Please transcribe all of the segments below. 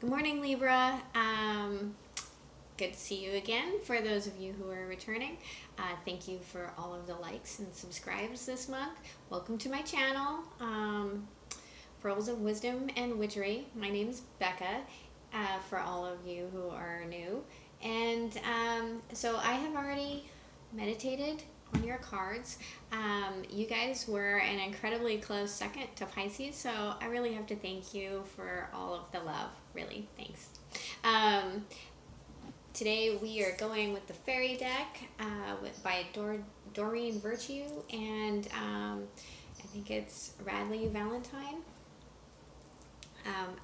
Good morning, Libra. Good to see you again. For those of you who are returning, thank you for all of the likes and subscribes this month. Welcome to my channel, Pearls of Wisdom and Witchery. My name is Becca, for all of you who are new. And so I have already meditated on your cards. You guys were an incredibly close second to Pisces, so I really have to thank you for all of the love. Really, thanks. Today we are going with the fairy deck by Doreen Virtue, and I think it's Radley Valentine.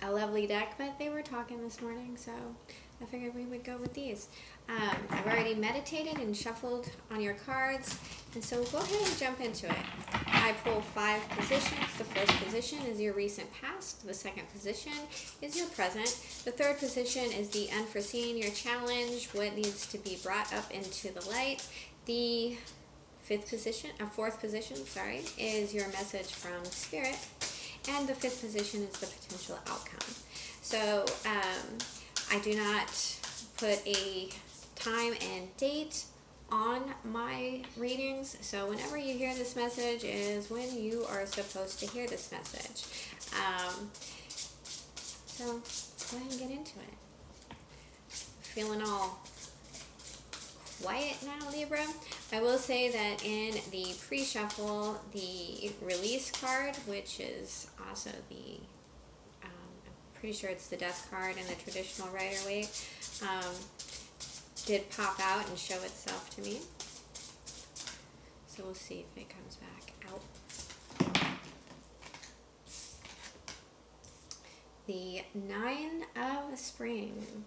A lovely deck, but they were talking this morning, so I figured we would go with these. I've already meditated and shuffled on your cards, and so go ahead and jump into it. I pull 5 positions. The first position is your recent past. The second position is your present. The third position is the unforeseen, your challenge, what needs to be brought up into the light. The fourth position, is your message from Spirit. And the 5th position is the potential outcome. So I do not put a time and date on my readings. So whenever you hear this message is when you are supposed to hear this message. So let's go ahead and get into it. Feeling all quiet now, Libra. I will say that in the pre-shuffle, the release card, which is also the, I'm pretty sure it's the death card in the traditional Rider-Waite, did pop out and show itself to me. So we'll see if it comes back out. The 9 of Spring,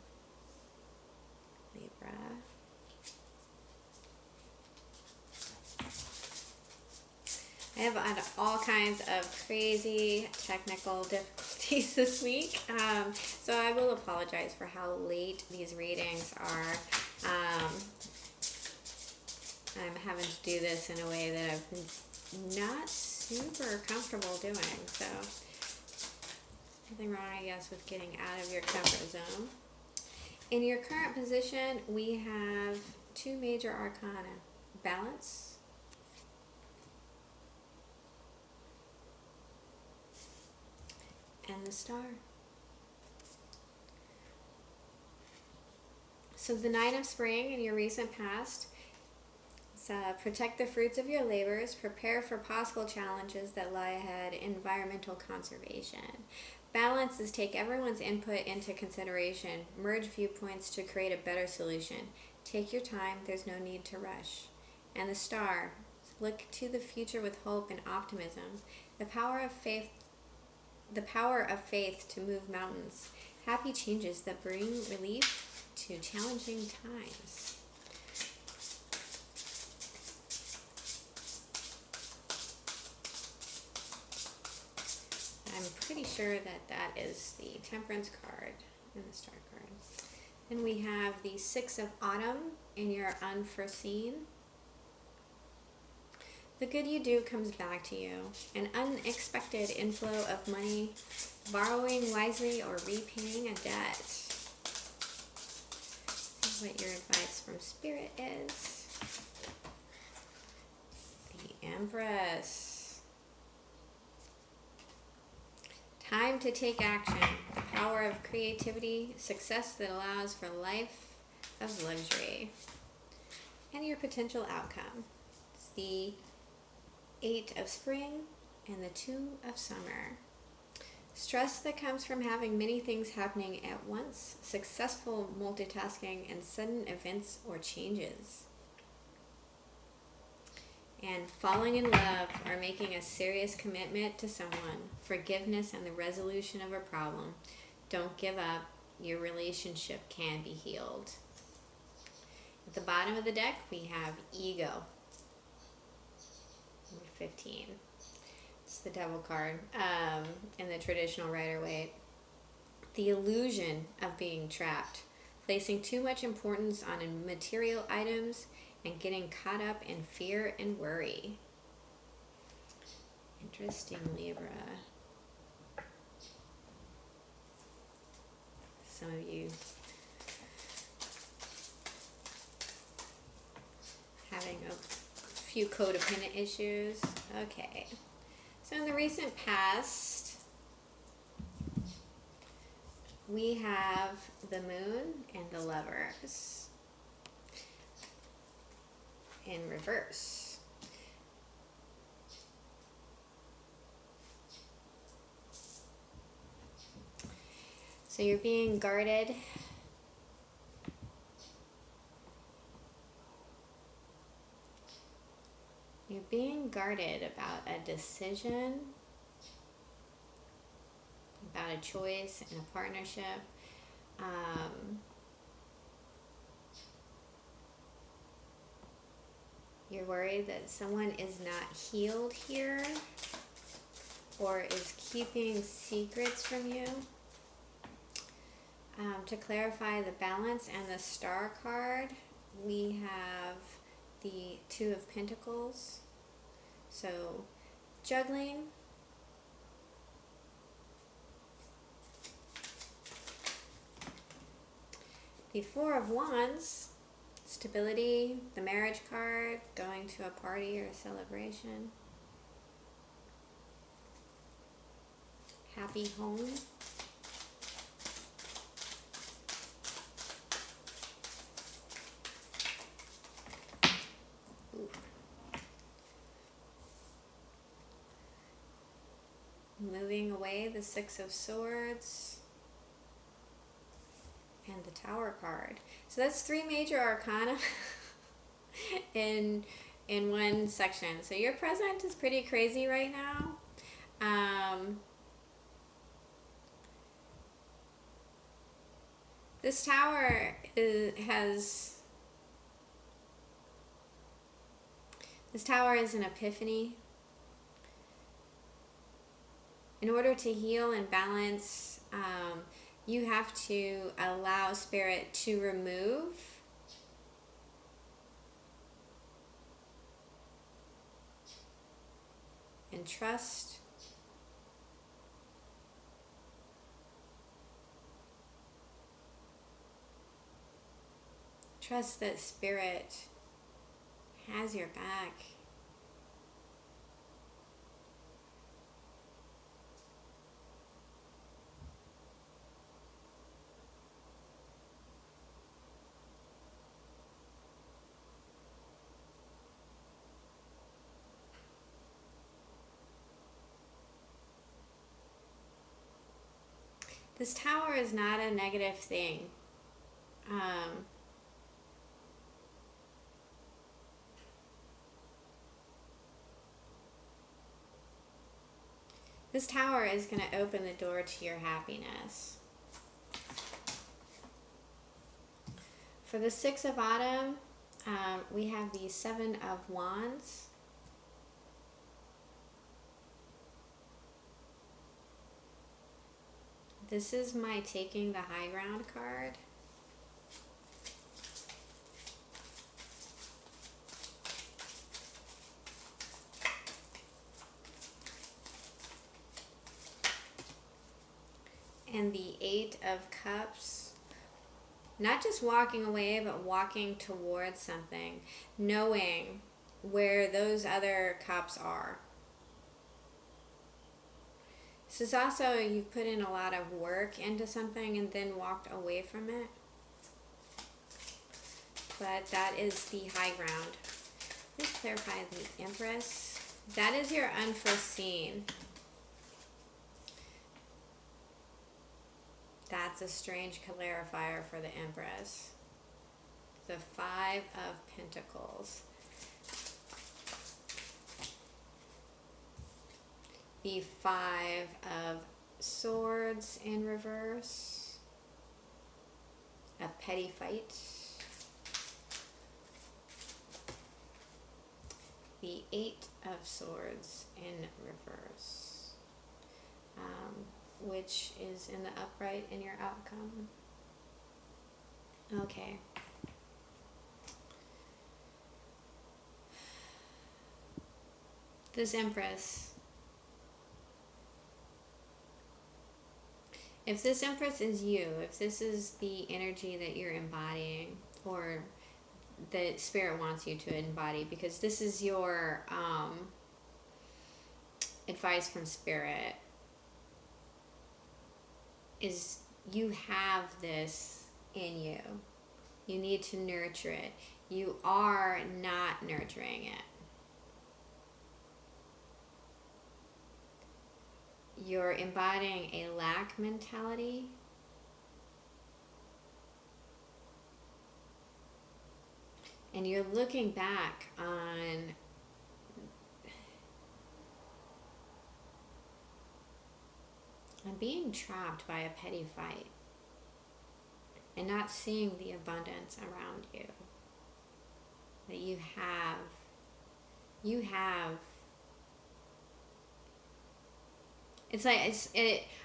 Libra. I have had all kinds of crazy technical difficulties this week, so I will apologize for how late these readings are. I'm having to do this in a way that I'm not super comfortable doing, so nothing wrong, I guess, with getting out of your comfort zone. In your current position, we have 2 major arcana: balance and the star. So the 9 of Spring in your recent past, protect the fruits of your labors, prepare for possible challenges that lie ahead, environmental conservation. Balance is take everyone's input into consideration, merge viewpoints to create a better solution. Take your time, there's no need to rush. And the star, look to the future with hope and optimism. The power of faith to move mountains. Happy changes that bring relief to challenging times. I'm pretty sure that that is the Temperance card and the Star card. Then we have the 6 of Autumn in your unforeseen. The good you do comes back to you. An unexpected inflow of money, borrowing wisely or repaying a debt. This is what your advice from Spirit is. The Empress. Time to take action. The power of creativity, success that allows for a life of luxury. And your potential outcome. It's the 8 of Spring and the 2 of Summer. Stress that comes from having many things happening at once, successful multitasking, and sudden events or changes. And falling in love or making a serious commitment to someone, forgiveness and the resolution of a problem. Don't give up, your relationship can be healed. At the bottom of the deck, we have Ego. 15. It's the Devil card in the traditional Rider-Waite. The illusion of being trapped, placing too much importance on material items and getting caught up in fear and worry. Interesting, Libra. Some of you having a few codependent issues. Okay. So in the recent past, we have the Moon and the Lovers in reverse. So you're being guarded. You're being guarded about a decision, about a choice in a partnership. You're worried that someone is not healed here or is keeping secrets from you. To clarify the balance and the Star card, we have the Two of Pentacles. So juggling. The Four of Wands, stability, the Marriage card, going to a party or a celebration. Happy home. Ooh. Moving away, the Six of Swords. And the Tower card. So that's 3 major arcana in one section. So your present is pretty crazy right now. This Tower is an epiphany. In order to heal and balance, you have to allow Spirit to remove and trust. Trust that Spirit has your back. This Tower is not a negative thing. This Tower is going to open the door to your happiness. For the Six of Autumn, we have the Seven of Wands. This is my Taking the High Ground card. And the Eight of Cups. Not just walking away, but walking towards something. Knowing where those other cups are. This is also, you've put in a lot of work into something and then walked away from it. But that is the high ground. Please clarify the Empress. That is your unforeseen. That's a strange clarifier for the Empress. The Five of Pentacles. The Five of Swords in reverse. A petty fight. The Eight of Swords in reverse. Which is in the upright in your outcome. Okay. This Empress If this Empress is you, if this is the energy that you're embodying, or that Spirit wants you to embody, because this is your advice from Spirit, is you have this in you. You need to nurture it. You are not nurturing it. You're embodying a lack mentality. And you're looking back on being trapped by a petty fight and not seeing the abundance around you that you have. It's like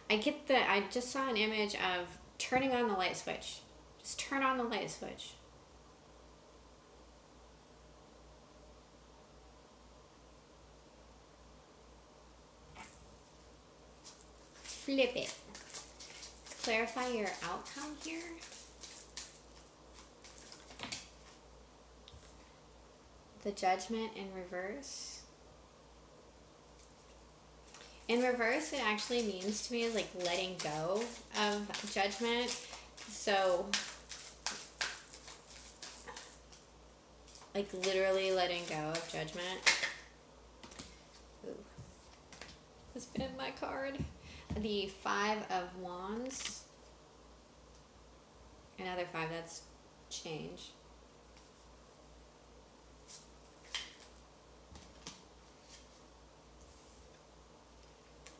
I just saw an image of turning on the light switch. Just turn on the light switch. Flip it. Let's clarify your outcome here. The Judgment in reverse. In reverse, it actually means to me is like letting go of judgment. So, like literally letting go of judgment. Ooh. Let's spin my card. The 5 of Wands. Another 5, that's change.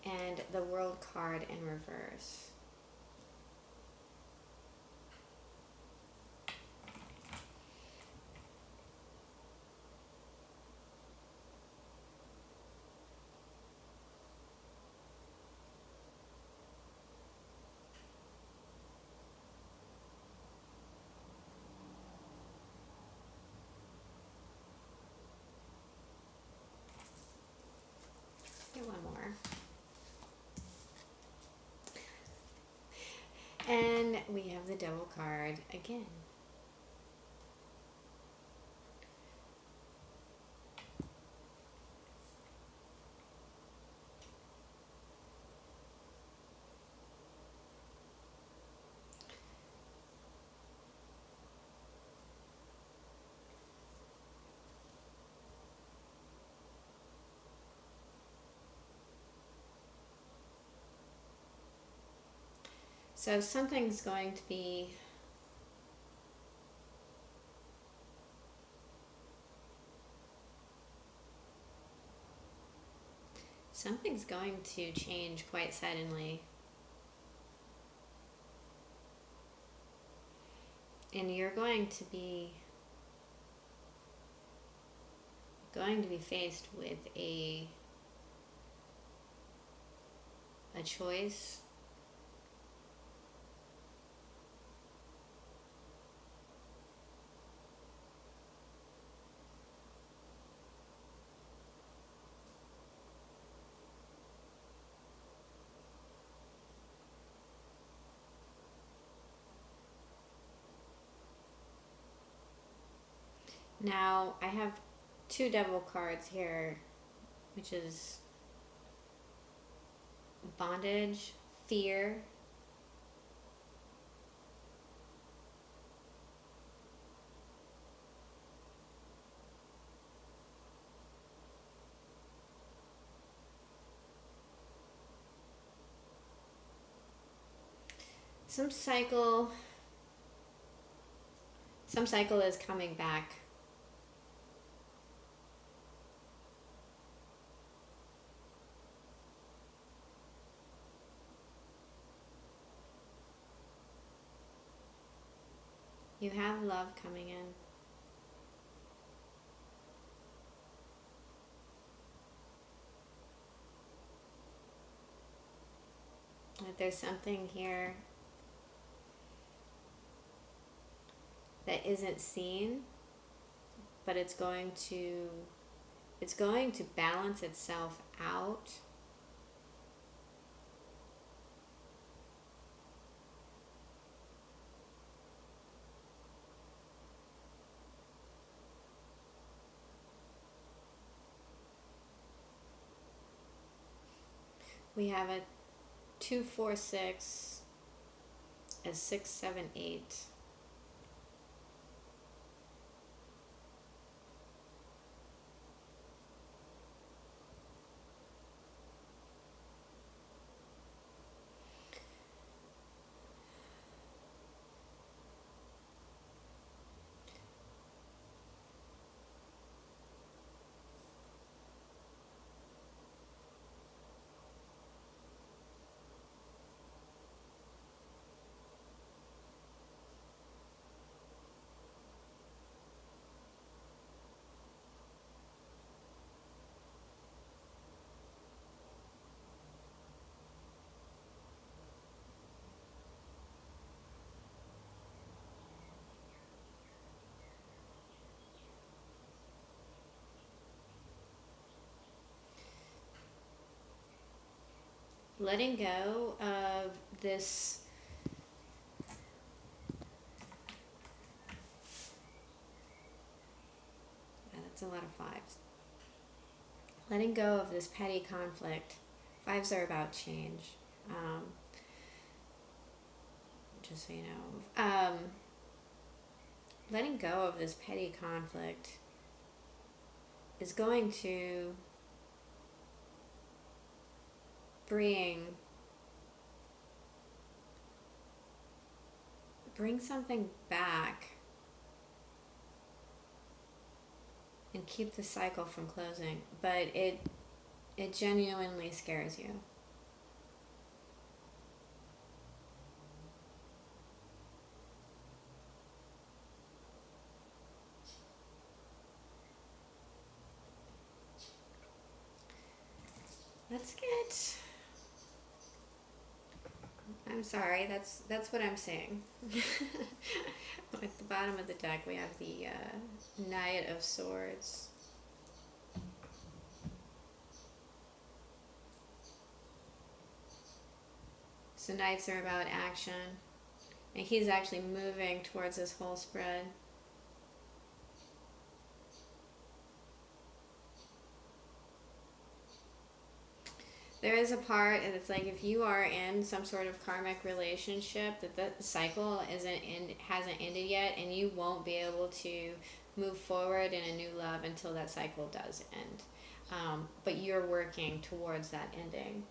And the World card in reverse. Get one more. And we have the Devil card again. So something's going to be change quite suddenly. And you're going to be faced with a choice. Now, I have 2 Devil cards here, which is bondage, fear, some cycle is coming back. You have love coming in. But there's something here that isn't seen, but it's going to balance itself out. We have a 2, 4, 6, a 6, 7, 8. Letting go of this that's a lot of fives. Letting go of this petty conflict. Fives are about change. Just so you know. Letting go of this petty conflict is going to bring something back and keep the cycle from closing, but it genuinely scares you. Let's get, I'm sorry, that's what I'm saying. At the bottom of the deck we have the Knight of Swords. So Knights are about action, and he's actually moving towards this whole spread. There is a part, and it's like if you are in some sort of karmic relationship, that the cycle hasn't ended yet, and you won't be able to move forward in a new love until that cycle does end. But you're working towards that ending.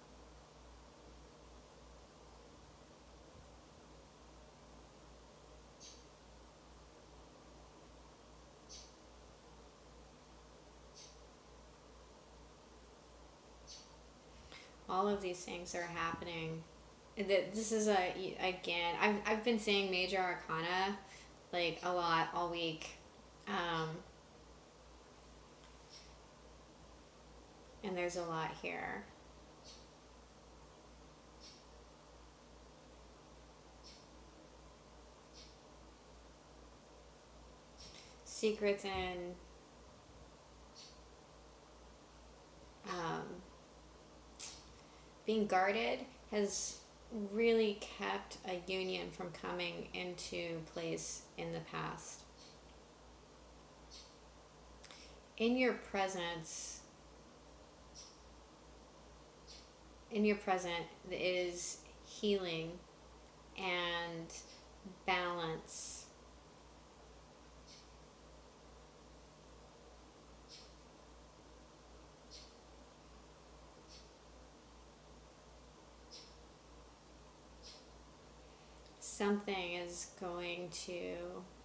All of these things are happening. This is again, I've been saying major arcana like a lot all week, and there's a lot here. Secrets and being guarded has really kept a union from coming into place in the past. In your presence, in your present is healing and balance. Something is going to,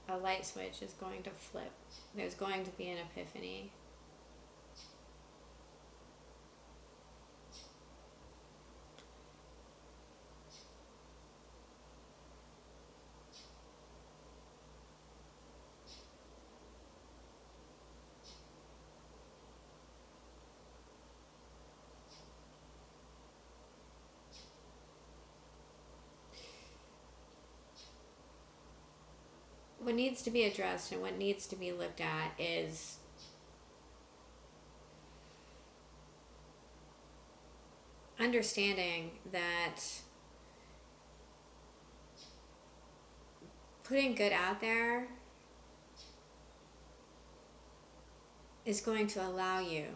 a light switch is going to flip. There's going to be an epiphany. What needs to be addressed and what needs to be looked at is understanding that putting good out there is going to allow you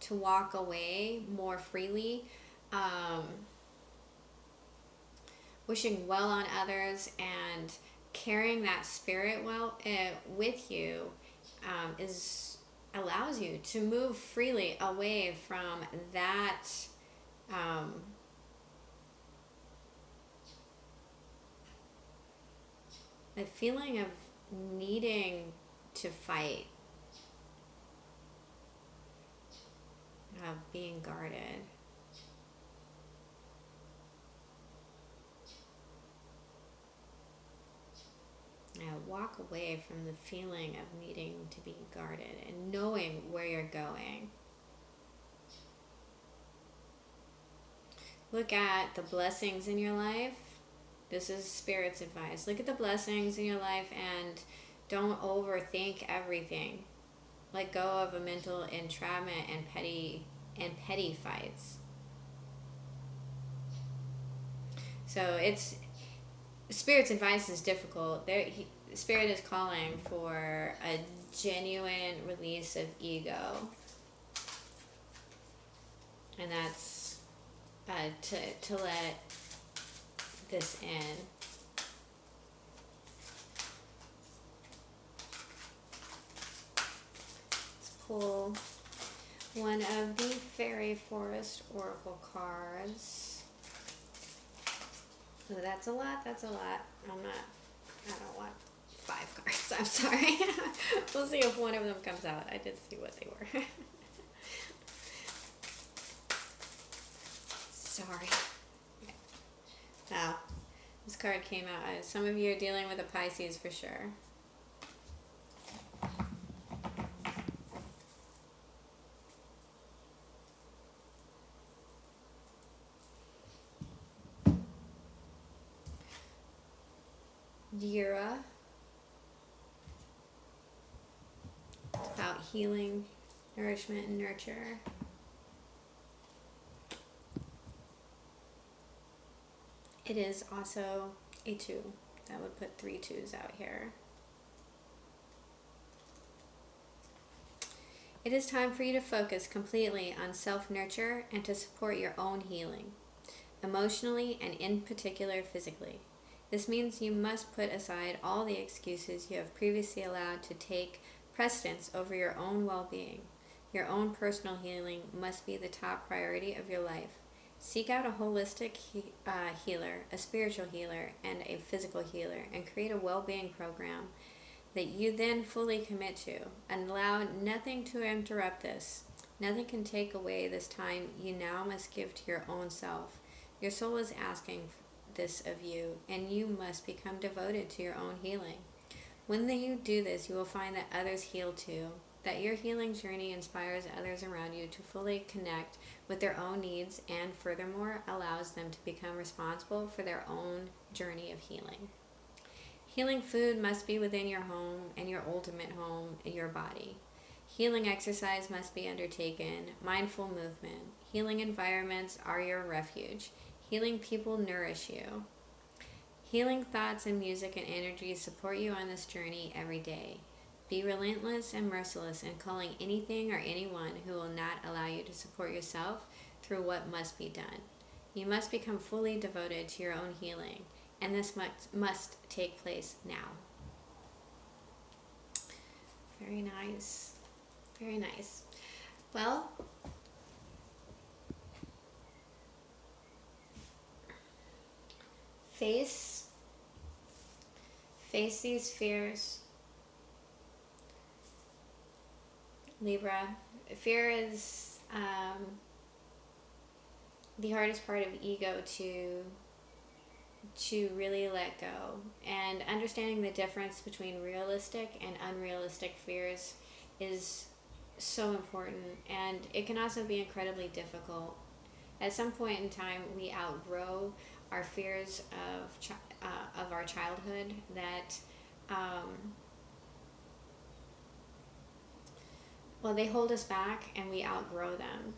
to walk away more freely um, wishing well on others and carrying that spirit with you is allows you to move freely away from that um, the feeling of needing to fight, of being guarded. Walk away from the feeling of needing to be guarded and knowing where you're going. Look at the blessings in your life. This is Spirit's advice. Look at the blessings in your life and don't overthink everything. Let go of a mental entrapment and petty fights. So it's Spirit's advice is difficult. Spirit is calling for a genuine release of ego, and that's to let this in. Let's pull one of the Fairy Forest Oracle cards. Oh, that's a lot. I don't want 5 cards. I'm sorry. We'll see if one of them comes out. I did see what they were. Sorry. Okay. Now, this card came out. Some of you are dealing with a Pisces for sure. Yura, about healing, nourishment, and nurture. It is also a 2. That would put 3 2s out here. It is time for you to focus completely on self-nurture and to support your own healing, emotionally and in particular physically. This means you must put aside all the excuses you have previously allowed to take precedence over your own well-being. Your own personal healing must be the top priority of your life. Seek out a holistic healer, a spiritual healer, and a physical healer, and create a well-being program that you then fully commit to, and allow nothing to interrupt this. Nothing can take away this time you now must give to your own self. Your soul is asking this of you, and you must become devoted to your own healing. When you do this, you will find that others heal too, that your healing journey inspires others around you to fully connect with their own needs, and furthermore allows them to become responsible for their own journey of healing. Healing food must be within your home and your ultimate home, your body. Healing exercise must be undertaken, mindful movement. Healing environments are your refuge. Healing people nourish you. Healing thoughts and music and energy support you on this journey every day. Be relentless and merciless in calling anything or anyone who will not allow you to support yourself through what must be done. You must become fully devoted to your own healing, and this must take place now. Very nice. Very nice. Well, face these fears. Libra, fear is the hardest part of ego to really let go, and understanding the difference between realistic and unrealistic fears is so important, and it can also be incredibly difficult. At some point in time, we outgrow our fears of our childhood that they hold us back, and we outgrow them,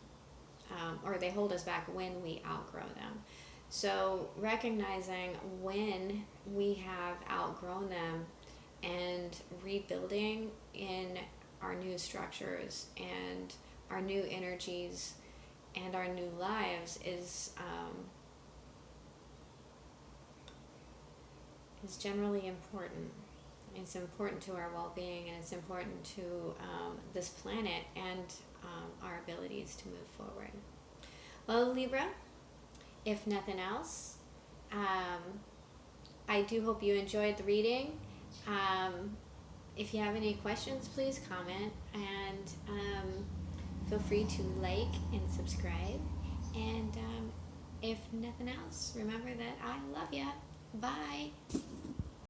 or they hold us back when we outgrow them. So recognizing when we have outgrown them and rebuilding in our new structures and our new energies and our new lives is generally important. It's important to our well-being, and it's important to this planet and our abilities to move forward. Well, Libra, if nothing else, I do hope you enjoyed the reading. If you have any questions, please comment, and feel free to like and subscribe. And if nothing else, remember that I love you. Bye.